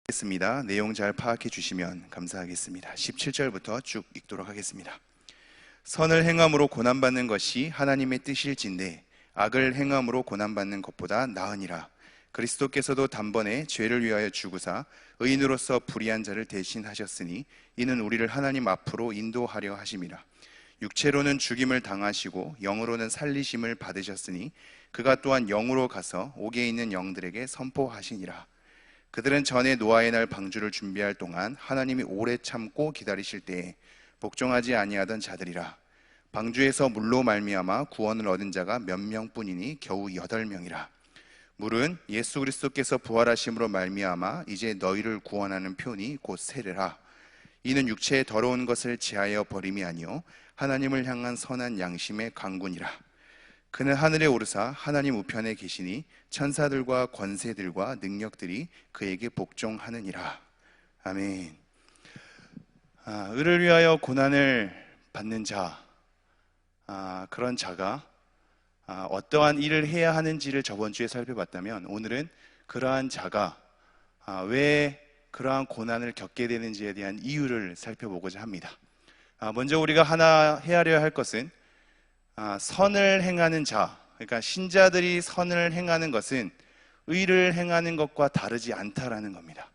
겠습니다. 내용 잘 파악해 주시면 감사하겠습니다. 17절부터 쭉 읽도록 하겠습니다. 선을 행함으로 고난받는 것이 하나님의 뜻일진데 악을 행함으로 고난받는 것보다 나으니라. 그리스도께서도 단번에 죄를 위하여 죽으사 의인으로서 불의한 자를 대신하셨으니 이는 우리를 하나님 앞으로 인도하려 하심이라. 육체로는 죽임을 당하시고 영으로는 살리심을 받으셨으니 그가 또한 영으로 가서 옥에 있는 영들에게 선포하시니라. 그들은 전에 노아의 날 방주를 준비할 동안 하나님이 오래 참고 기다리실 때에 복종하지 아니하던 자들이라. 방주에서 물로 말미암아 구원을 얻은 자가 몇 명뿐이니 겨우 8명이라. 물은 예수 그리스도께서 부활하심으로 말미암아 이제 너희를 구원하는 표니 곧 세례라. 이는 육체의 더러운 것을 제하여 버림이 아니요 하나님을 향한 선한 양심의 강군이라. 그는 하늘에 오르사 하나님 우편에 계시니 천사들과 권세들과 능력들이 그에게 복종하느니라. 아멘. 의를 위하여 고난을 받는 자, 그런 자가 어떠한 일을 해야 하는지를 저번 주에 살펴봤다면, 오늘은 그러한 자가 왜 그러한 고난을 겪게 되는지에 대한 이유를 살펴보고자 합니다. 먼저 우리가 하나 헤아려야 할 것은 선을 행하는 자, 그러니까 신자들이 선을 행하는 것은 의를 행하는 것과 다르지 않다라는 겁니다.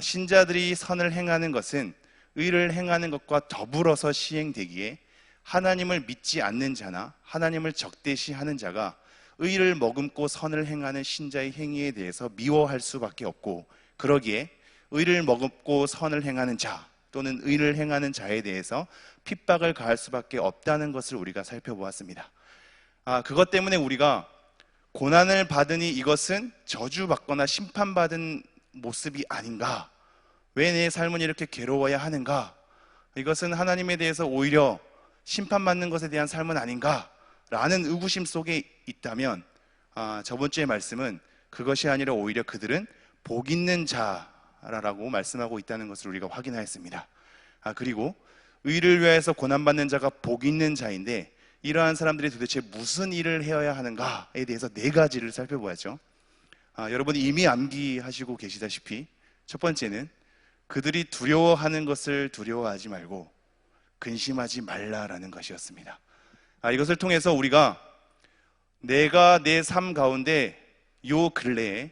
신자들이 선을 행하는 것은 의를 행하는 것과 더불어서 시행되기에 하나님을 믿지 않는 자나 하나님을 적대시하는 자가 의를 머금고 선을 행하는 신자의 행위에 대해서 미워할 수밖에 없고, 그러기에 의를 머금고 선을 행하는 자 또는 의를 행하는 자에 대해서 핍박을 가할 수밖에 없다는 것을 우리가 살펴보았습니다. 그것 때문에 우리가 고난을 받으니 이것은 저주받거나 심판받은 모습이 아닌가? 왜 내 삶은 이렇게 괴로워야 하는가? 이것은 하나님에 대해서 오히려 심판받는 것에 대한 삶은 아닌가? 라는 의구심 속에 있다면, 저번 주의 말씀은 그것이 아니라 오히려 그들은 복 있는 자라고 말씀하고 있다는 것을 우리가 확인하였습니다. 그리고 의를 위해서 고난받는 자가 복 있는 자인데, 이러한 사람들이 도대체 무슨 일을 해야 하는가에 대해서 4가지를 살펴보았죠. 여러분이 이미 암기하시고 계시다시피 첫 번째는 그들이 두려워하는 것을 두려워하지 말고 근심하지 말라라는 것이었습니다. 이것을 통해서 우리가 내가 내 삶 가운데 요 근래에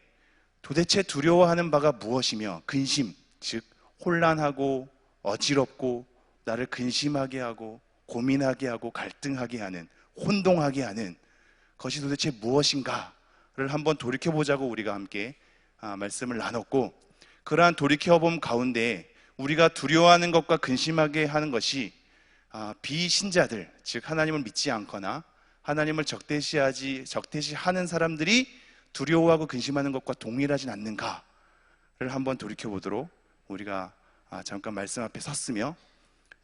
도대체 두려워하는 바가 무엇이며, 근심, 즉 혼란하고 어지럽고 나를 근심하게 하고 고민하게 하고 갈등하게 하는, 혼동하게 하는 것이 도대체 무엇인가를 한번 돌이켜보자고 우리가 함께 말씀을 나눴고, 그러한 돌이켜봄 가운데 우리가 두려워하는 것과 근심하게 하는 것이 비신자들, 즉 하나님을 믿지 않거나 하나님을 적대시하는 사람들이 두려워하고 근심하는 것과 동일하진 않는가를 한번 돌이켜보도록 우리가 잠깐 말씀 앞에 섰으며,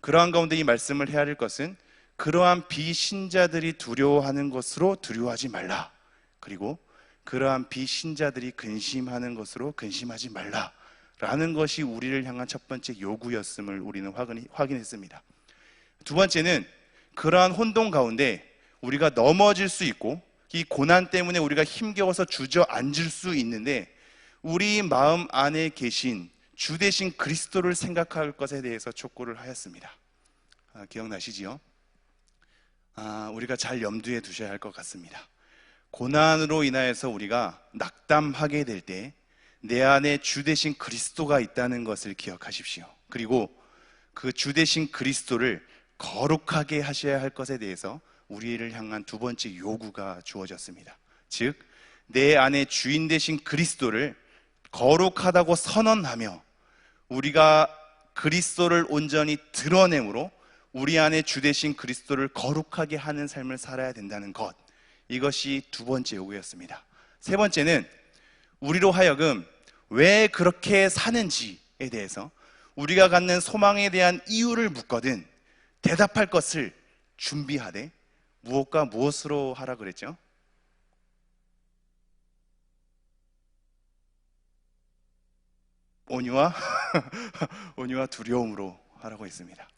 그러한 가운데 이 말씀을 헤아릴 것은 그러한 비신자들이 두려워하는 것으로 두려워하지 말라, 그리고 그러한 비신자들이 근심하는 것으로 근심하지 말라 라는 것이 우리를 향한 첫 번째 요구였음을 우리는 확인했습니다. 두 번째는 그러한 혼동 가운데 우리가 넘어질 수 있고, 이 고난 때문에 우리가 힘겨워서 주저앉을 수 있는데, 우리 마음 안에 계신 주 대신 그리스도를 생각할 것에 대해서 촉구를 하였습니다. 기억나시지요? 우리가 잘 염두에 두셔야 할 것 같습니다. 고난으로 인하여서 우리가 낙담하게 될 때 내 안에 주 대신 그리스도가 있다는 것을 기억하십시오. 그리고 그 주 대신 그리스도를 거룩하게 하셔야 할 것에 대해서 우리를 향한 두 번째 요구가 주어졌습니다. 즉, 내 안에 주인 되신 그리스도를 거룩하다고 선언하며 우리가 그리스도를 온전히 드러내므로 우리 안에 주 되신 그리스도를 거룩하게 하는 삶을 살아야 된다는 것, 이것이 두 번째 요구였습니다. 세 번째는 우리로 하여금 왜 그렇게 사는지에 대해서 우리가 갖는 소망에 대한 이유를 묻거든 대답할 것을 준비하되, 무엇과 무엇으로 하라 그랬죠? 온유와 온유와 두려움으로 하라고 했습니다.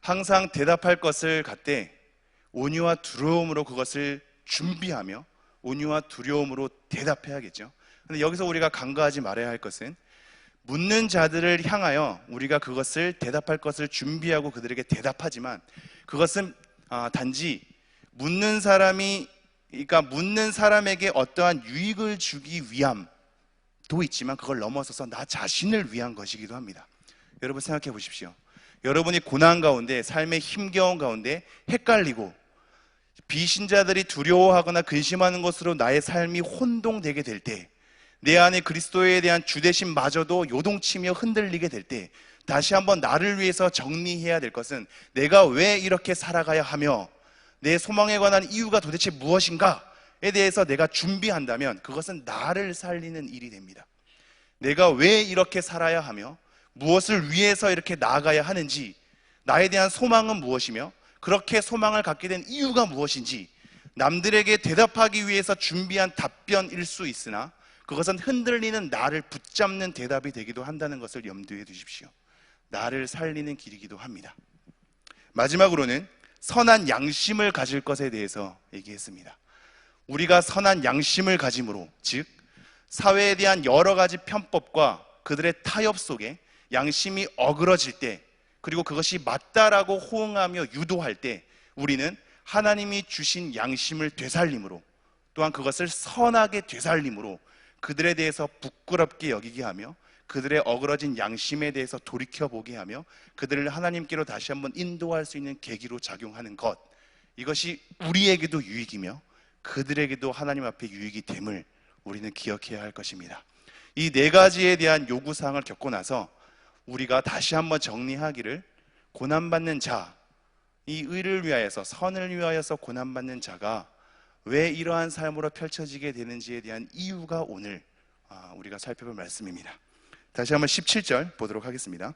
항상 대답할 것을 갖되 온유와 두려움으로 그것을 준비하며 온유와 두려움으로 대답해야겠죠. 근데 여기서 우리가 간과하지 말아야 할 것은 묻는 자들을 향하여 우리가 그것을 대답할 것을 준비하고 그들에게 대답하지만 그것은 단지 묻는 사람에게 어떠한 유익을 주기 위함도 있지만 그걸 넘어서서 나 자신을 위한 것이기도 합니다. 여러분 생각해 보십시오. 여러분이 고난 가운데, 삶의 힘겨운 가운데 헷갈리고 비신자들이 두려워하거나 근심하는 것으로 나의 삶이 혼동되게 될 때, 내 안에 그리스도에 대한 주대심마저도 요동치며 흔들리게 될 때, 다시 한번 나를 위해서 정리해야 될 것은 내가 왜 이렇게 살아가야 하며 내 소망에 관한 이유가 도대체 무엇인가에 대해서 내가 준비한다면 그것은 나를 살리는 일이 됩니다. 내가 왜 이렇게 살아야 하며 무엇을 위해서 이렇게 나아가야 하는지, 나에 대한 소망은 무엇이며 그렇게 소망을 갖게 된 이유가 무엇인지 남들에게 대답하기 위해서 준비한 답변일 수 있으나 그것은 흔들리는 나를 붙잡는 대답이 되기도 한다는 것을 염두에 두십시오. 나를 살리는 길이기도 합니다. 마지막으로는 선한 양심을 가질 것에 대해서 얘기했습니다. 우리가 선한 양심을 가짐으로, 즉 사회에 대한 여러 가지 편법과 그들의 타협 속에 양심이 어그러질 때, 그리고 그것이 맞다라고 호응하며 유도할 때 우리는 하나님이 주신 양심을 되살림으로, 또한 그것을 선하게 되살림으로 그들에 대해서 부끄럽게 여기게 하며 그들의 어그러진 양심에 대해서 돌이켜보게 하며 그들을 하나님께로 다시 한번 인도할 수 있는 계기로 작용하는 것, 이것이 우리에게도 유익이며 그들에게도 하나님 앞에 유익이 됨을 우리는 기억해야 할 것입니다. 이 네 가지에 대한 요구사항을 겪고 나서 우리가 다시 한번 정리하기를, 고난받는 자, 이 의를 위하여서, 선을 위하여서 고난받는 자가 왜 이러한 삶으로 펼쳐지게 되는지에 대한 이유가 오늘 우리가 살펴볼 말씀입니다. 다시 한번 17절 보도록 하겠습니다.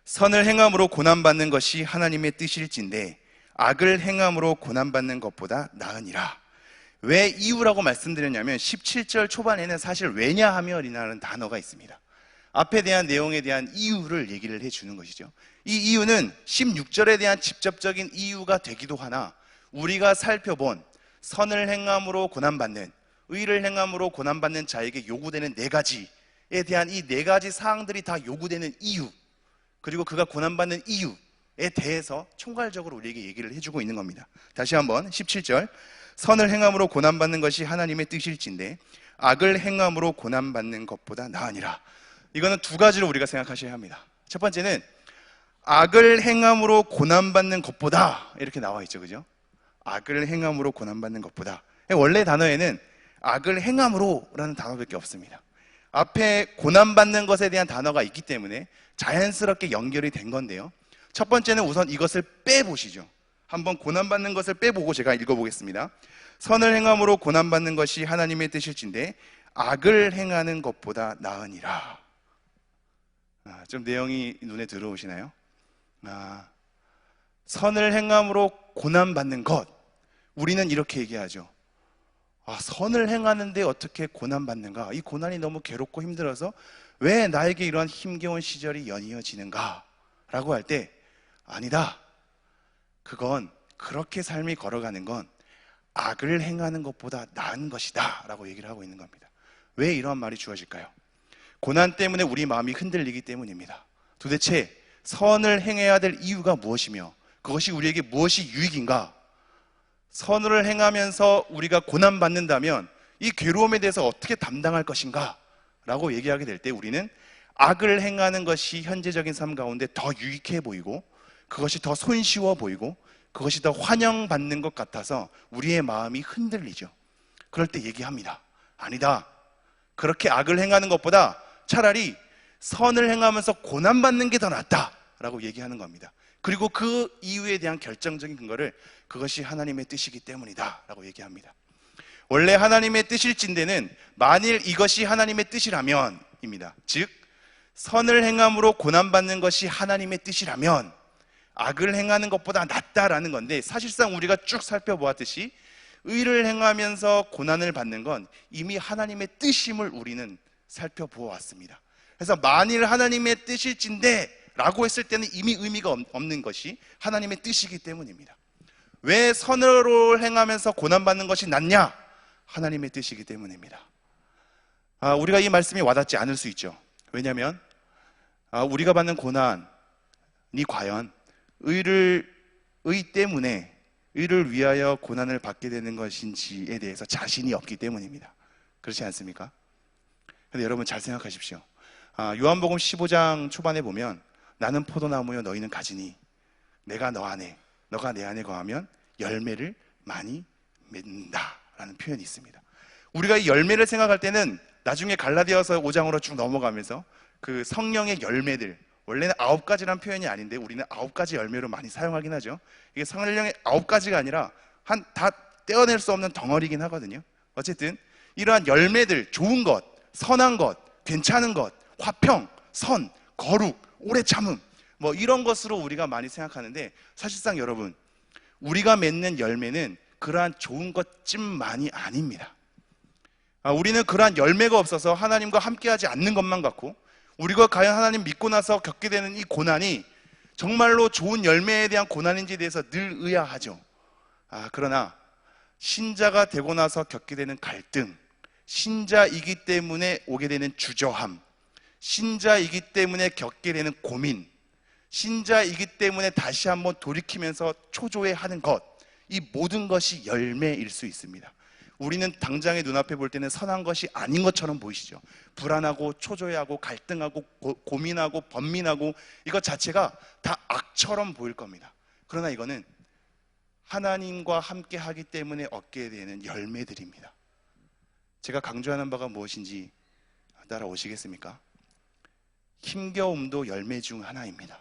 선을 행함으로 고난받는 것이 하나님의 뜻일진데 악을 행함으로 고난받는 것보다 나으니라. 왜 이유라고 말씀드렸냐면 17절 초반에는 사실 왜냐하며이라는 단어가 있습니다. 앞에 대한 내용에 대한 이유를 얘기를 해주는 것이죠. 이 이유는 16절에 대한 직접적인 이유가 되기도 하나 우리가 살펴본 선을 행함으로 고난받는, 의를 행함으로 고난받는 자에게 요구되는 네 가지에 대한 이 네 가지 사항들이 다 요구되는 이유, 그리고 그가 고난받는 이유에 대해서 총괄적으로 우리에게 얘기를 해주고 있는 겁니다. 다시 한번 17절, 선을 행함으로 고난받는 것이 하나님의 뜻일진데 악을 행함으로 고난받는 것보다 나으니라. 이거는 두 가지로 우리가 생각하셔야 합니다. 첫 번째는 악을 행함으로 고난받는 것보다, 이렇게 나와 있죠, 그죠? 악을 행함으로 고난받는 것보다. 원래 단어에는 악을 행함으로 라는 단어밖에 없습니다. 앞에 고난받는 것에 대한 단어가 있기 때문에 자연스럽게 연결이 된 건데요, 첫 번째는 우선 이것을 빼보시죠. 한번 고난받는 것을 빼보고 제가 읽어보겠습니다. 선을 행함으로 고난받는 것이 하나님의 뜻일진데 악을 행하는 것보다 나으니라. 좀 내용이 눈에 들어오시나요? 선을 행함으로 고난받는 것, 우리는 이렇게 얘기하죠. 선을 행하는데 어떻게 고난받는가? 이 고난이 너무 괴롭고 힘들어서 왜 나에게 이러한 힘겨운 시절이 연이어지는가? 라고 할 때, 아니다, 그건, 그렇게 삶이 걸어가는 건 악을 행하는 것보다 나은 것이다 라고 얘기를 하고 있는 겁니다. 왜 이러한 말이 주어질까요? 고난 때문에 우리 마음이 흔들리기 때문입니다. 도대체 선을 행해야 될 이유가 무엇이며 그것이 우리에게 무엇이 유익인가? 선을 행하면서 우리가 고난받는다면 이 괴로움에 대해서 어떻게 담당할 것인가? 라고 얘기하게 될 때 우리는 악을 행하는 것이 현재적인 삶 가운데 더 유익해 보이고 그것이 더 손쉬워 보이고 그것이 더 환영받는 것 같아서 우리의 마음이 흔들리죠. 그럴 때 얘기합니다. 아니다, 그렇게 악을 행하는 것보다 차라리 선을 행하면서 고난받는 게 더 낫다 라고 얘기하는 겁니다. 그리고 그 이유에 대한 결정적인 근거를 그것이 하나님의 뜻이기 때문이다 라고 얘기합니다. 원래 하나님의 뜻일진대는 만일 이것이 하나님의 뜻이라면 입니다. 즉 선을 행함으로 고난받는 것이 하나님의 뜻이라면 악을 행하는 것보다 낫다라는 건데, 사실상 우리가 쭉 살펴보았듯이 의를 행하면서 고난을 받는 건 이미 하나님의 뜻임을 우리는 살펴보았습니다. 그래서 만일 하나님의 뜻일진데 라고 했을 때는 이미 의미가 없는 것이 하나님의 뜻이기 때문입니다. 왜 선으로 행하면서 고난받는 것이 낫냐? 하나님의 뜻이기 때문입니다. 우리가 이 말씀이 와닿지 않을 수 있죠. 왜냐하면 우리가 받는 고난이 과연 의 때문에, 의를 위하여 고난을 받게 되는 것인지에 대해서 자신이 없기 때문입니다. 그렇지 않습니까? 근데 여러분 잘 생각하십시오. 요한복음 15장 초반에 보면 나는 포도나무요 너희는 가지니 내가 너 안에 너가 내 안에 거하면 열매를 많이 맺는다 라는 표현이 있습니다. 우리가 이 열매를 생각할 때는 나중에 갈라디아서 5장으로 쭉 넘어가면서 그 성령의 열매들, 원래는 9가지란 표현이 아닌데 우리는 9가지 열매로 많이 사용하긴 하죠. 이게 성령의 9가지가 아니라 다 떼어낼 수 없는 덩어리긴 하거든요. 어쨌든 이러한 열매들, 좋은 것, 선한 것, 괜찮은 것, 화평, 선, 거룩, 오래 참음, 뭐 이런 것으로 우리가 많이 생각하는데, 사실상 여러분 우리가 맺는 열매는 그러한 좋은 것쯤만이 아닙니다. 우리는 그러한 열매가 없어서 하나님과 함께하지 않는 것만 같고, 우리가 과연 하나님 믿고 나서 겪게 되는 이 고난이 정말로 좋은 열매에 대한 고난인지에 대해서 늘 의아하죠. 그러나 신자가 되고 나서 겪게 되는 갈등, 신자이기 때문에 오게 되는 주저함, 신자이기 때문에 겪게 되는 고민, 신자이기 때문에 다시 한번 돌이키면서 초조해하는 것, 이 모든 것이 열매일 수 있습니다. 우리는 당장의 눈앞에 볼 때는 선한 것이 아닌 것처럼 보이시죠. 불안하고 초조해하고 갈등하고 고민하고 번민하고 이것 자체가 다 악처럼 보일 겁니다. 그러나 이거는 하나님과 함께 하기 때문에 얻게 되는 열매들입니다. 제가 강조하는 바가 무엇인지 따라오시겠습니까? 힘겨움도 열매 중 하나입니다.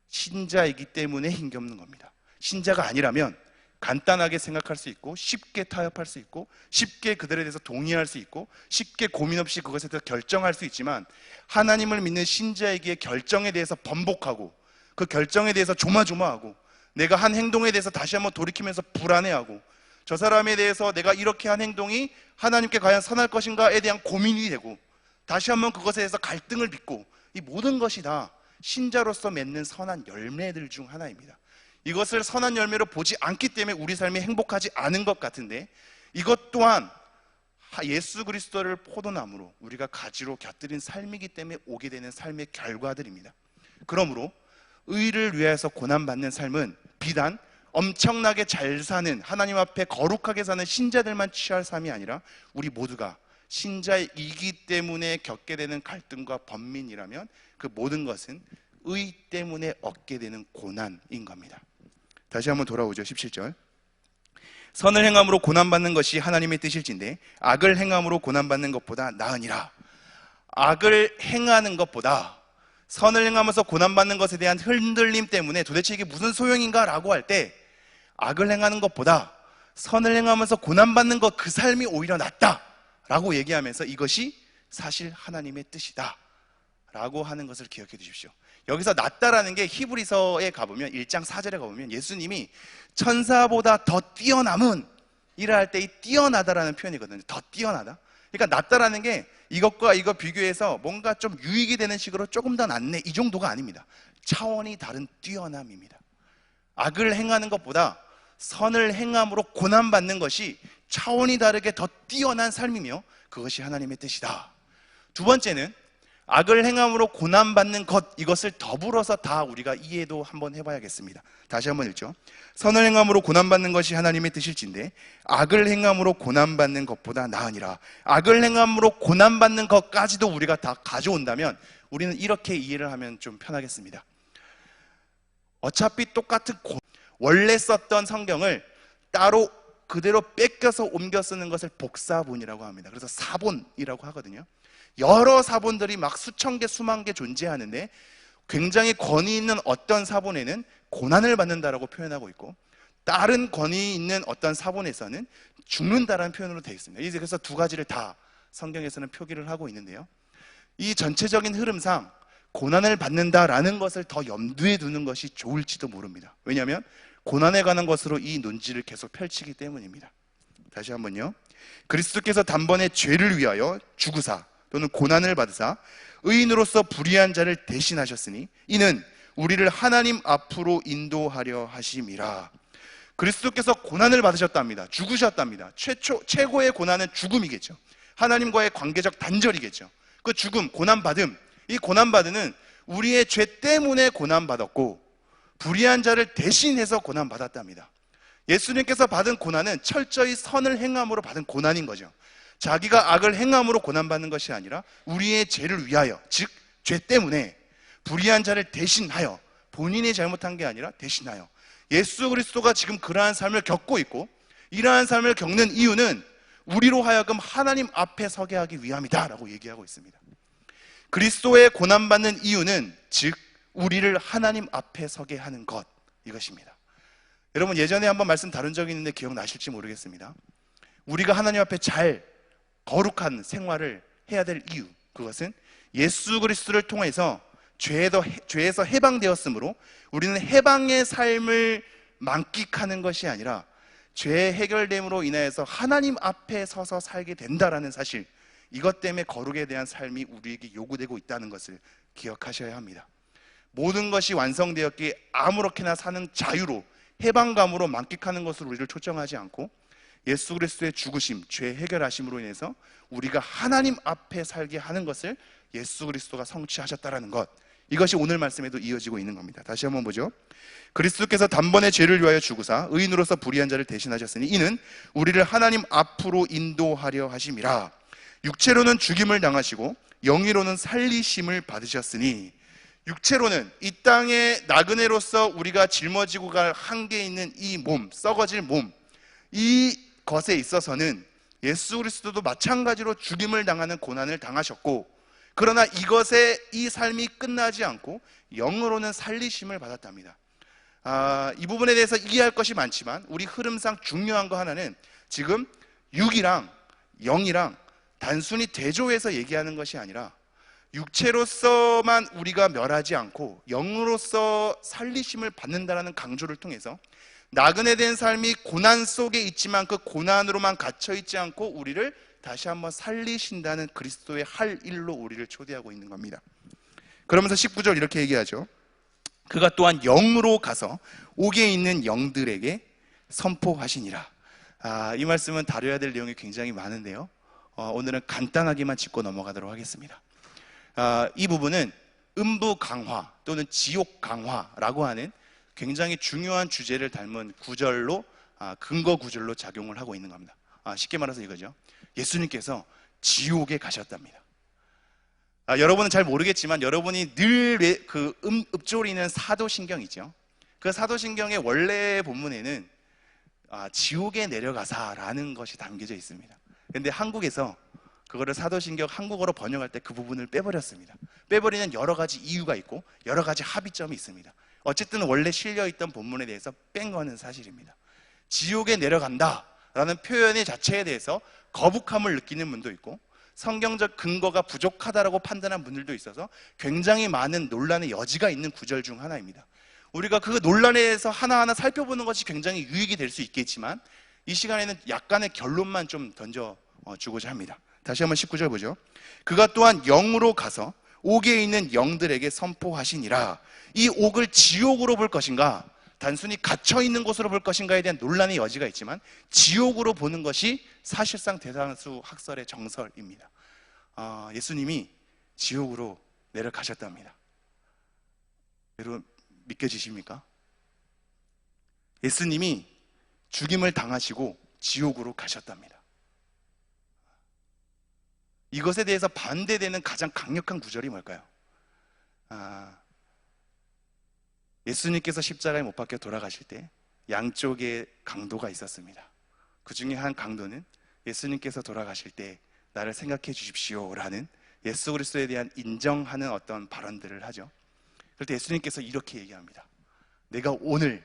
신자이기 때문에 힘겹는 겁니다. 신자가 아니라면 간단하게 생각할 수 있고 쉽게 타협할 수 있고 쉽게 그들에 대해서 동의할 수 있고 쉽게 고민 없이 그것에 대해서 결정할 수 있지만, 하나님을 믿는 신자에게 결정에 대해서 번복하고 그 결정에 대해서 조마조마하고 내가 한 행동에 대해서 다시 한번 돌이키면서 불안해하고 저 사람에 대해서 내가 이렇게 한 행동이 하나님께 과연 선할 것인가에 대한 고민이 되고 다시 한번 그것에 대해서 갈등을 빚고, 이 모든 것이 다 신자로서 맺는 선한 열매들 중 하나입니다. 이것을 선한 열매로 보지 않기 때문에 우리 삶이 행복하지 않은 것 같은데, 이것 또한 예수 그리스도를 포도나무로 우리가 가지로 곁들인 삶이기 때문에 오게 되는 삶의 결과들입니다. 그러므로 의를 위해서 고난받는 삶은 비단 엄청나게 잘 사는, 하나님 앞에 거룩하게 사는 신자들만 취할 삶이 아니라 우리 모두가 신자이기 때문에 겪게 되는 갈등과 번민이라면 그 모든 것은 의 때문에 얻게 되는 고난인 겁니다. 다시 한번 돌아오죠. 17절. 선을 행함으로 고난받는 것이 하나님의 뜻일진데 악을 행함으로 고난받는 것보다 나으니라. 악을 행하는 것보다 선을 행하면서 고난받는 것에 대한 흔들림 때문에 도대체 이게 무슨 소용인가 라고 할 때, 악을 행하는 것보다 선을 행하면서 고난받는 것, 그 삶이 오히려 낫다 라고 얘기하면서 이것이 사실 하나님의 뜻이다 라고 하는 것을 기억해 두십시오. 여기서 낫다라는 게 히브리서에 가보면 1장 4절에 가보면 예수님이 천사보다 더 뛰어남은 이라 할 때 이 뛰어나다라는 표현이거든요. 더 뛰어나다. 그러니까 낫다라는 게 이것과 이거 비교해서 뭔가 좀 유익이 되는 식으로 조금 더 낫네, 이 정도가 아닙니다. 차원이 다른 뛰어남입니다. 악을 행하는 것보다 선을 행함으로 고난받는 것이 차원이 다르게 더 뛰어난 삶이며 그것이 하나님의 뜻이다. 두 번째는 악을 행함으로 고난받는 것, 이것을 더불어서 다 우리가 이해도 한번 해봐야겠습니다. 다시 한번 읽죠. 선을 행함으로 고난받는 것이 하나님의 뜻일진데 악을 행함으로 고난받는 것보다 나으니라. 악을 행함으로 고난받는 것까지도 우리가 다 가져온다면 우리는 이렇게 이해를 하면 좀 편하겠습니다. 어차피 똑같은 원래 썼던 성경을 따로 그대로 뺏겨서 옮겨 쓰는 것을 복사본이라고 합니다. 그래서 사본이라고 하거든요. 여러 사본들이 막 수천 개, 수만 개 존재하는데 굉장히 권위 있는 어떤 사본에는 고난을 받는다라고 표현하고 있고, 다른 권위 있는 어떤 사본에서는 죽는다라는 표현으로 되어 있습니다. 그래서 두 가지를 다 성경에서는 표기를 하고 있는데요, 이 전체적인 흐름상 고난을 받는다라는 것을 더 염두에 두는 것이 좋을지도 모릅니다. 왜냐하면 고난에 관한 것으로 이 논지를 계속 펼치기 때문입니다. 다시 한번요. 그리스도께서 단번에 죄를 위하여 죽으사 또는 고난을 받으사 의인으로서 불의한 자를 대신하셨으니 이는 우리를 하나님 앞으로 인도하려 하심이라. 그리스도께서 고난을 받으셨답니다. 죽으셨답니다. 최고의 고난은 죽음이겠죠. 하나님과의 관계적 단절이겠죠. 그 죽음, 고난받음, 이 고난받으는 우리의 죄 때문에 고난받았고 불의한 자를 대신해서 고난받았답니다. 예수님께서 받은 고난은 철저히 선을 행함으로 받은 고난인 거죠. 자기가 악을 행함으로 고난받는 것이 아니라 우리의 죄를 위하여, 즉 죄 때문에 불의한 자를 대신하여, 본인이 잘못한 게 아니라 대신하여 예수 그리스도가 지금 그러한 삶을 겪고 있고, 이러한 삶을 겪는 이유는 우리로 하여금 하나님 앞에 서게 하기 위함이다 라고 얘기하고 있습니다. 그리스도의 고난받는 이유는 즉 우리를 하나님 앞에 서게 하는 것, 이것입니다. 여러분, 예전에 한번 말씀 다룬 적이 있는데 기억나실지 모르겠습니다. 우리가 하나님 앞에 잘 거룩한 생활을 해야 될 이유, 그것은 예수 그리스도를 통해서 죄에서 해방되었으므로 우리는 해방의 삶을 만끽하는 것이 아니라 죄의 해결됨으로 인하여서 하나님 앞에 서서 살게 된다라는 사실, 이것 때문에 거룩에 대한 삶이 우리에게 요구되고 있다는 것을 기억하셔야 합니다. 모든 것이 완성되었기에 아무렇게나 사는 자유로, 해방감으로 만끽하는 것으로 우리를 초청하지 않고 예수 그리스도의 죽으심, 죄 해결하심으로 인해서 우리가 하나님 앞에 살게 하는 것을 예수 그리스도가 성취하셨다라는 것, 이것이 오늘 말씀에도 이어지고 있는 겁니다. 다시 한번 보죠. 그리스도께서 단번에 죄를 위하여 죽으사 의인으로서 불의한 자를 대신하셨으니 이는 우리를 하나님 앞으로 인도하려 하심이라. 육체로는 죽임을 당하시고 영이로는 살리심을 받으셨으니, 육체로는 이 땅의 나그네로서 우리가 짊어지고 갈 한계에 있는 이 몸, 썩어질 몸, 이 것에 있어서는 예수 그리스도도 마찬가지로 죽임을 당하는 고난을 당하셨고, 그러나 이것에 이 삶이 끝나지 않고 영으로는 살리심을 받았답니다. 이 부분에 대해서 이해할 것이 많지만 우리 흐름상 중요한 거 하나는, 지금 육이랑 영이랑 단순히 대조해서 얘기하는 것이 아니라 육체로서만 우리가 멸하지 않고 영으로서 살리심을 받는다는 강조를 통해서 나그네 된 삶이 고난 속에 있지만 그 고난으로만 갇혀 있지 않고 우리를 다시 한번 살리신다는 그리스도의 할 일로 우리를 초대하고 있는 겁니다. 그러면서 19절 이렇게 얘기하죠. 그가 또한 영으로 가서 옥에 있는 영들에게 선포하시니라. 이 말씀은 다뤄야 될 내용이 굉장히 많은데요, 오늘은 간단하게만 짚고 넘어가도록 하겠습니다. 이 부분은 음부 강화 또는 지옥 강화라고 하는 굉장히 중요한 주제를 닮은 구절로, 근거 구절로 작용을 하고 있는 겁니다. 쉽게 말해서 이거죠. 예수님께서 지옥에 가셨답니다. 여러분은 잘 모르겠지만 여러분이 늘 읊조리는 사도신경이죠. 그 사도신경의 원래 본문에는 지옥에 내려가사라는 것이 담겨져 있습니다. 그런데 한국에서 그거를 사도신경 한국어로 번역할 때 그 부분을 빼버렸습니다. 빼버리는 여러 가지 이유가 있고 여러 가지 합의점이 있습니다. 어쨌든 원래 실려있던 본문에 대해서 뺀 거는 사실입니다. 지옥에 내려간다라는 표현의 자체에 대해서 거북함을 느끼는 분도 있고 성경적 근거가 부족하다라고 판단한 분들도 있어서 굉장히 많은 논란의 여지가 있는 구절 중 하나입니다. 우리가 그 논란에 대해서 하나하나 살펴보는 것이 굉장히 유익이 될 수 있겠지만 이 시간에는 약간의 결론만 좀 던져주고자 합니다. 다시 한번 19절 보죠. 그가 또한 영으로 가서 옥에 있는 영들에게 선포하시니라. 이 옥을 지옥으로 볼 것인가, 단순히 갇혀있는 곳으로 볼 것인가에 대한 논란의 여지가 있지만 지옥으로 보는 것이 사실상 대다수 학설의 정설입니다. 예수님이 지옥으로 내려가셨답니다. 여러분 믿겨지십니까? 예수님이 죽임을 당하시고 지옥으로 가셨답니다. 이것에 대해서 반대되는 가장 강력한 구절이 뭘까요? 예수님께서 십자가에 못 박혀 돌아가실 때 양쪽에 강도가 있었습니다. 그 중에 한 강도는 예수님께서 돌아가실 때 나를 생각해 주십시오 라는 예수 그리스도에 대한 인정하는 어떤 발언들을 하죠. 그럴 때 예수님께서 이렇게 얘기합니다. 내가 오늘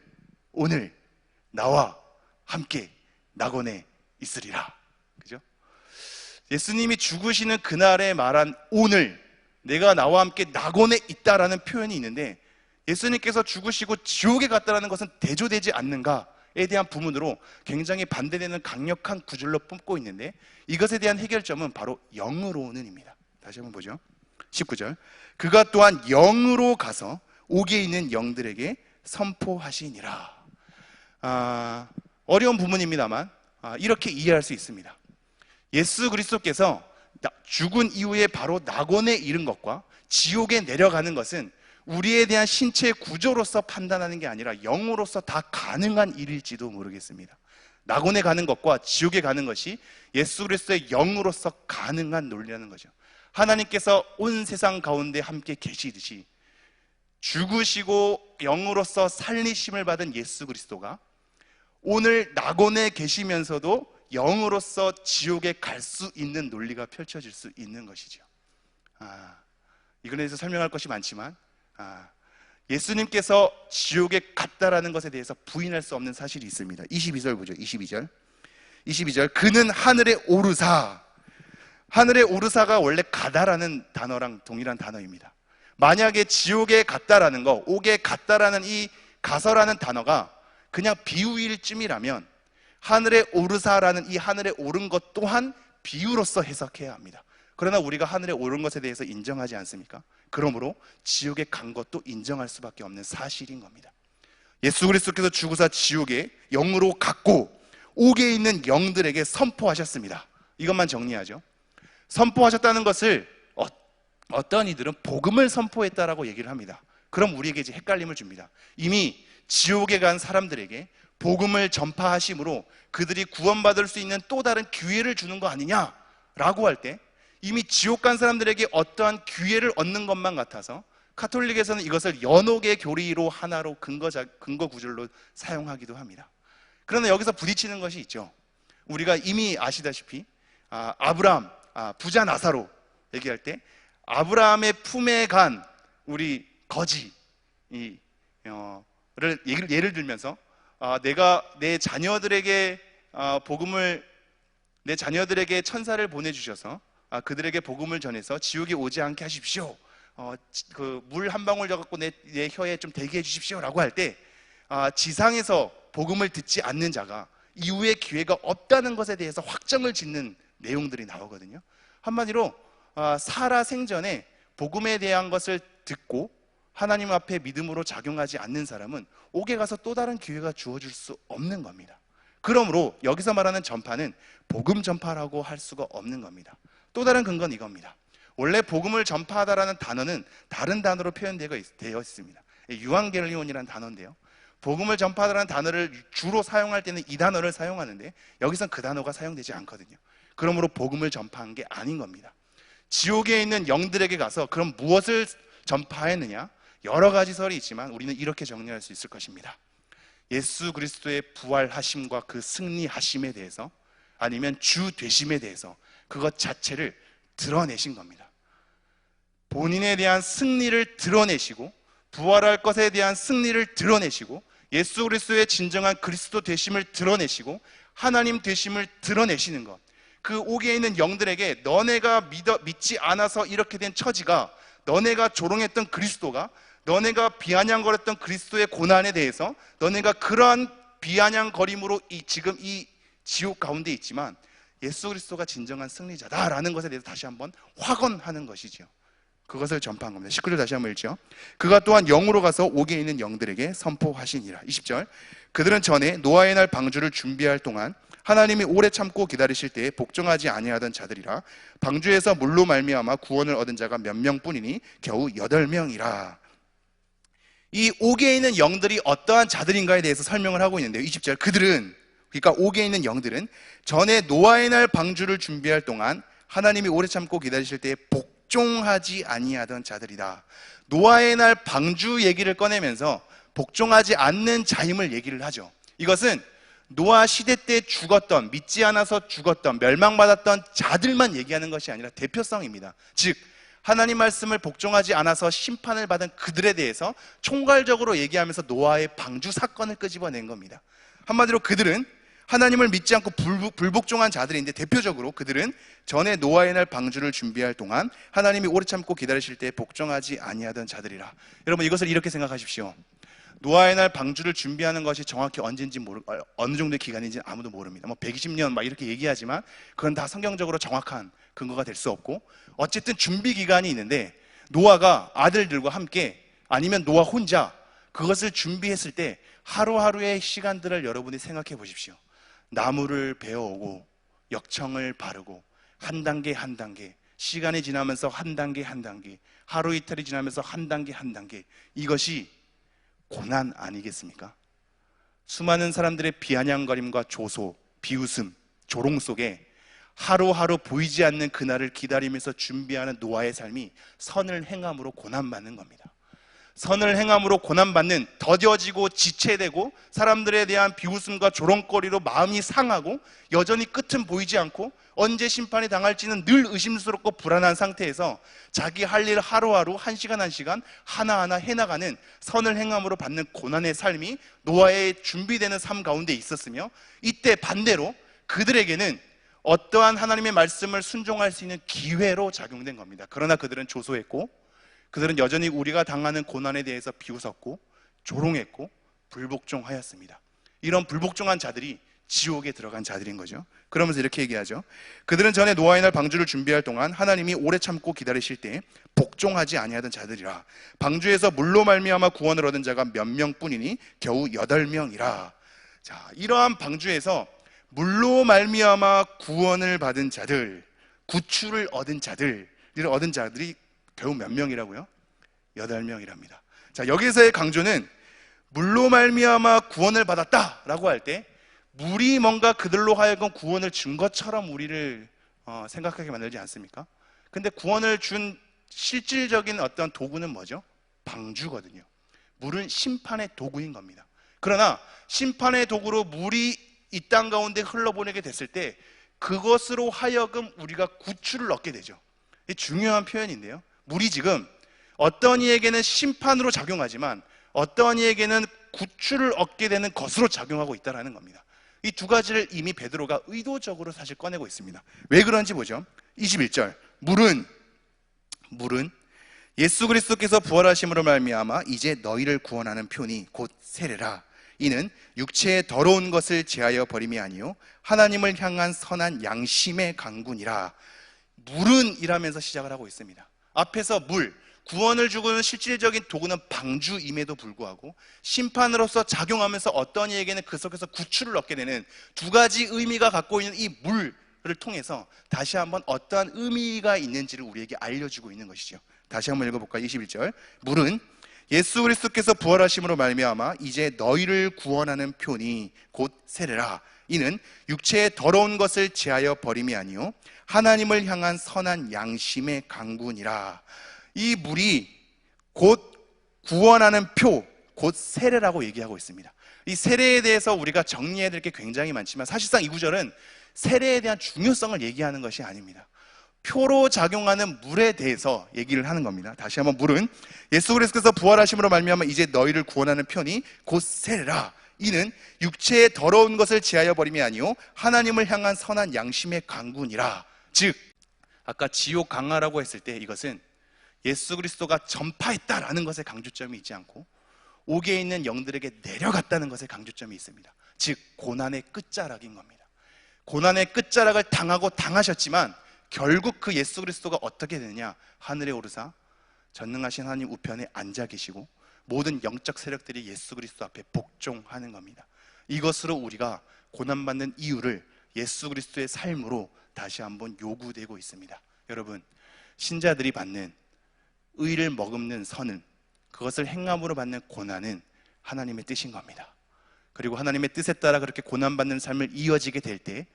나와 함께 낙원에 있으리라. 그죠? 예수님이 죽으시는 그날에 말한 오늘 내가 나와 함께 낙원에 있다라는 표현이 있는데, 예수님께서 죽으시고 지옥에 갔다라는 것은 대조되지 않는가에 대한 부분으로 굉장히 반대되는 강력한 구절로 뿜고 있는데, 이것에 대한 해결점은 바로 영으로는입니다. 다시 한번 보죠. 19절. 그가 또한 영으로 가서 옥에 있는 영들에게 선포하시니라. 어려운 부분입니다만 이렇게 이해할 수 있습니다. 예수 그리스도께서 죽은 이후에 바로 낙원에 이른 것과 지옥에 내려가는 것은 우리에 대한 신체 구조로서 판단하는 게 아니라 영으로서 다 가능한 일일지도 모르겠습니다. 낙원에 가는 것과 지옥에 가는 것이 예수 그리스도의 영으로서 가능한 논리라는 거죠. 하나님께서 온 세상 가운데 함께 계시듯이 죽으시고 영으로서 살리심을 받은 예수 그리스도가 오늘 낙원에 계시면서도 영으로서 지옥에 갈 수 있는 논리가 펼쳐질 수 있는 것이죠. 이거에 대해서 설명할 것이 많지만 예수님께서 지옥에 갔다라는 것에 대해서 부인할 수 없는 사실이 있습니다. 22절 보죠. 22절 그는 하늘에 오르사. 하늘에 오르사가 원래 가다라는 단어랑 동일한 단어입니다. 만약에 지옥에 갔다라는 거, 옥에 갔다라는 이 가서라는 단어가 그냥 비유일 쯤이라면 하늘에 오르사라는 이 하늘에 오른 것 또한 비유로서 해석해야 합니다. 그러나 우리가 하늘에 오른 것에 대해서 인정하지 않습니까? 그러므로 지옥에 간 것도 인정할 수밖에 없는 사실인 겁니다. 예수 그리스도께서 죽으사 지옥에 영으로 갔고 옥에 있는 영들에게 선포하셨습니다. 이것만 정리하죠. 선포하셨다는 것을 어떤 이들은 복음을 선포했다라고 얘기를 합니다. 그럼 우리에게 이제 헷갈림을 줍니다. 이미 지옥에 간 사람들에게 복음을 전파하심으로 그들이 구원받을 수 있는 또 다른 기회를 주는 거 아니냐라고 할 때 이미 지옥 간 사람들에게 어떠한 기회를 얻는 것만 같아서 카톨릭에서는 이것을 연옥의 교리로 하나로 근거 구절로 사용하기도 합니다. 그러나 여기서 부딪히는 것이 있죠. 우리가 이미 아시다시피 아브라함, 부자 나사로 얘기할 때 아브라함의 품에 간 우리 거지 예를 들면서 내가 내 자녀들에게 내 자녀들에게 천사를 보내주셔서 그들에게 복음을 전해서 지옥에 오지 않게 하십시오. 그 물 한 방울 져갖고 내 혀에 좀 대게 해주십시오 라고 할 때 지상에서 복음을 듣지 않는 자가 이후에 기회가 없다는 것에 대해서 확정을 짓는 내용들이 나오거든요. 한마디로 살아 생전에 복음에 대한 것을 듣고 하나님 앞에 믿음으로 작용하지 않는 사람은 옥에 가서 또 다른 기회가 주어질 수 없는 겁니다. 그러므로 여기서 말하는 전파는 복음 전파라고 할 수가 없는 겁니다. 또 다른 근거는 이겁니다. 원래 복음을 전파하다라는 단어는 다른 단어로 표현되어 있습니다. 유앙겔리온이라는 단어인데요, 복음을 전파하다라는 단어를 주로 사용할 때는 이 단어를 사용하는데 여기선 그 단어가 사용되지 않거든요. 그러므로 복음을 전파한 게 아닌 겁니다. 지옥에 있는 영들에게 가서 그럼 무엇을 전파했느냐? 여러 가지 설이 있지만 우리는 이렇게 정리할 수 있을 것입니다. 예수 그리스도의 부활하심과 그 승리하심에 대해서, 아니면 주 되심에 대해서 그것 자체를 드러내신 겁니다. 본인에 대한 승리를 드러내시고 부활할 것에 대한 승리를 드러내시고 예수 그리스도의 진정한 그리스도 되심을 드러내시고 하나님 되심을 드러내시는 것, 그 옥에 있는 영들에게 너네가 믿지 않아서 이렇게 된 처지가, 너네가 조롱했던 그리스도가, 너네가 비아냥거렸던 그리스도의 고난에 대해서 너네가 그러한 비아냥거림으로 지금 이 지옥 가운데 있지만 예수 그리스도가 진정한 승리자다라는 것에 대해서 다시 한번 확언하는 것이죠. 그것을 전파한 겁니다. 19절 다시 한번 읽죠. 그가 또한 영으로 가서 옥에 있는 영들에게 선포하시니라. 20절 그들은 전에 노아의 날 방주를 준비할 동안 하나님이 오래 참고 기다리실 때에 복종하지 아니하던 자들이라. 방주에서 물로 말미암아 구원을 얻은 자가 몇 명뿐이니 겨우 8명이라. 이 옥에 있는 영들이 어떠한 자들인가에 대해서 설명을 하고 있는데요. 20절 그들은, 그러니까 옥에 있는 영들은 전에 노아의 날 방주를 준비할 동안 하나님이 오래 참고 기다리실 때에 복종하지 아니하던 자들이다. 노아의 날 방주 얘기를 꺼내면서 복종하지 않는 자임을 얘기를 하죠. 이것은 노아 시대 때 죽었던, 믿지 않아서 죽었던, 멸망받았던 자들만 얘기하는 것이 아니라 대표성입니다. 즉 하나님 말씀을 복종하지 않아서 심판을 받은 그들에 대해서 총괄적으로 얘기하면서 노아의 방주 사건을 끄집어낸 겁니다. 한마디로 그들은 하나님을 믿지 않고 불복종한 자들인데, 대표적으로 그들은 전에 노아의 날 방주를 준비할 동안 하나님이 오래 참고 기다리실 때 복종하지 아니하던 자들이라. 여러분 이것을 이렇게 생각하십시오. 노아의 날 방주를 준비하는 것이 정확히 언제인지 어느 정도의 기간인지 아무도 모릅니다. 120년 막 이렇게 얘기하지만 그건 다 성경적으로 정확한 근거가 될 수 없고, 어쨌든 준비 기간이 있는데 노아가 아들들과 함께 아니면 노아 혼자 그것을 준비했을 때 하루하루의 시간들을 여러분이 생각해 보십시오. 나무를 베어오고 역청을 바르고 한 단계 한 단계, 시간이 지나면서 한 단계 한 단계, 하루 이틀이 지나면서 한 단계 한 단계, 이것이 고난 아니겠습니까? 수많은 사람들의 비아냥거림과 조소, 비웃음, 조롱 속에 하루하루 보이지 않는 그날을 기다리면서 준비하는 노아의 삶이 선을 행함으로 고난받는 겁니다. 선을 행함으로 고난받는, 더뎌지고 지체되고 사람들에 대한 비웃음과 조롱거리로 마음이 상하고 여전히 끝은 보이지 않고 언제 심판이 당할지는 늘 의심스럽고 불안한 상태에서 자기 할 일 하루하루 한 시간 한 시간 하나하나 해나가는 선을 행함으로 받는 고난의 삶이 노아의 준비되는 삶 가운데 있었으며, 이때 반대로 그들에게는 어떠한 하나님의 말씀을 순종할 수 있는 기회로 작용된 겁니다. 그러나 그들은 조소했고, 그들은 여전히 우리가 당하는 고난에 대해서 비웃었고 조롱했고 불복종하였습니다. 이런 불복종한 자들이 지옥에 들어간 자들인 거죠. 그러면서 이렇게 얘기하죠. 그들은 전에 노아의 날 방주를 준비할 동안 하나님이 오래 참고 기다리실 때 복종하지 아니하던 자들이라. 방주에서 물로 말미암아 구원을 얻은 자가 몇 명뿐이니 겨우 8명이라. 자, 이러한 방주에서 물로 말미암아 구원을 받은 자들, 구출을 얻은 자들이 겨우 몇 명이라고요? 8명이랍니다. 자, 여기서의 강조는 물로 말미암아 구원을 받았다라고 할 때 물이 뭔가 그들로 하여금 구원을 준 것처럼 우리를 생각하게 만들지 않습니까? 근데 구원을 준 실질적인 어떤 도구는 뭐죠? 방주거든요. 물은 심판의 도구인 겁니다. 그러나 심판의 도구로 물이 이 땅 가운데 흘러보내게 됐을 때 그것으로 하여금 우리가 구출을 얻게 되죠. 이 중요한 표현인데요. 물이 지금 어떤 이에게는 심판으로 작용하지만 어떤 이에게는 구출을 얻게 되는 것으로 작용하고 있다는 겁니다. 이 두 가지를 이미 베드로가 의도적으로 사실 꺼내고 있습니다. 왜 그런지 보죠. 21절, 물은 예수 그리스도께서 부활하심으로 말미암아 이제 너희를 구원하는 표니 곧 세례라. 이는 육체의 더러운 것을 제하여 버림이 아니요 하나님을 향한 선한 양심의 강군이라. 물은 이라면서 시작을 하고 있습니다. 앞에서 물, 구원을 주고는 실질적인 도구는 방주임에도 불구하고 심판으로서 작용하면서 어떤 이에게는 그 속에서 구출을 얻게 되는 두 가지 의미가 갖고 있는 이 물을 통해서 다시 한번 어떠한 의미가 있는지를 우리에게 알려주고 있는 것이죠. 다시 한번 읽어볼까요? 21절, 물은 예수 그리스도께서 부활하심으로 말미암아 이제 너희를 구원하는 표니 곧 세례라. 이는 육체의 더러운 것을 제하여 버림이 아니요 하나님을 향한 선한 양심의 강군이라. 이 물이 곧 구원하는 표, 곧 세례라고 얘기하고 있습니다. 이 세례에 대해서 우리가 정리해야 될 게 굉장히 많지만 사실상 이 구절은 세례에 대한 중요성을 얘기하는 것이 아닙니다. 표로 작용하는 물에 대해서 얘기를 하는 겁니다. 다시 한번, 물은 예수 그리스도께서 부활하심으로 말미암아 이제 너희를 구원하는 편이 곧 세례라. 이는 육체의 더러운 것을 제하여 버림이 아니요 하나님을 향한 선한 양심의 강군이라. 즉 아까 지옥 강하라고 했을 때 이것은 예수 그리스도가 전파했다라는 것에 강조점이 있지 않고 옥에 있는 영들에게 내려갔다는 것에 강조점이 있습니다. 즉 고난의 끝자락인 겁니다. 고난의 끝자락을 당하고 당하셨지만 결국 그 예수 그리스도가 어떻게 되느냐, 하늘에 오르사 전능하신 하나님 우편에 앉아 계시고 모든 영적 세력들이 예수 그리스도 앞에 복종하는 겁니다. 이것으로 우리가 고난받는 이유를 예수 그리스도의 삶으로 다시 한번 요구되고 있습니다. 여러분, 신자들이 받는 의를 머금는 선은, 그것을 행함으로 받는 고난은 하나님의 뜻인 겁니다. 그리고 하나님의 뜻에 따라 그렇게 고난받는 삶을 이어지게 될 때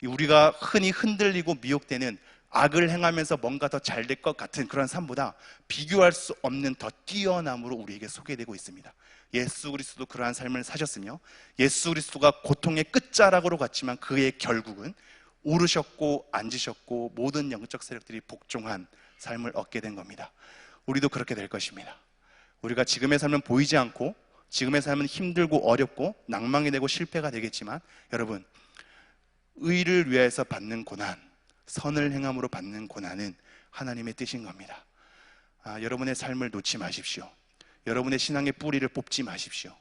우리가 흔히 흔들리고 미혹되는 악을 행하면서 뭔가 더 잘 될 것 같은 그런 삶보다 비교할 수 없는 더 뛰어남으로 우리에게 소개되고 있습니다. 예수 그리스도도 그러한 삶을 사셨으며 예수 그리스도가 고통의 끝자락으로 갔지만 그의 결국은 오르셨고 앉으셨고 모든 영적 세력들이 복종한 삶을 얻게 된 겁니다. 우리도 그렇게 될 것입니다. 우리가 지금의 삶은 보이지 않고 지금의 삶은 힘들고 어렵고 낭망이 되고 실패가 되겠지만 여러분, 의를 위해서 받는 고난, 선을 행함으로 받는 고난은 하나님의 뜻인 겁니다. 여러분의 삶을 놓지 마십시오. 여러분의 신앙의 뿌리를 뽑지 마십시오.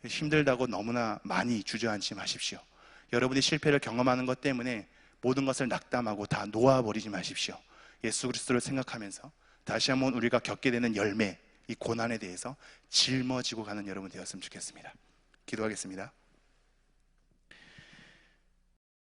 힘들다고 너무나 많이 주저앉지 마십시오. 여러분이 실패를 경험하는 것 때문에 모든 것을 낙담하고 다 놓아버리지 마십시오. 예수 그리스도를 생각하면서 다시 한번 우리가 겪게 되는 열매, 이 고난에 대해서 짊어지고 가는 여러분 되었으면 좋겠습니다. 기도하겠습니다.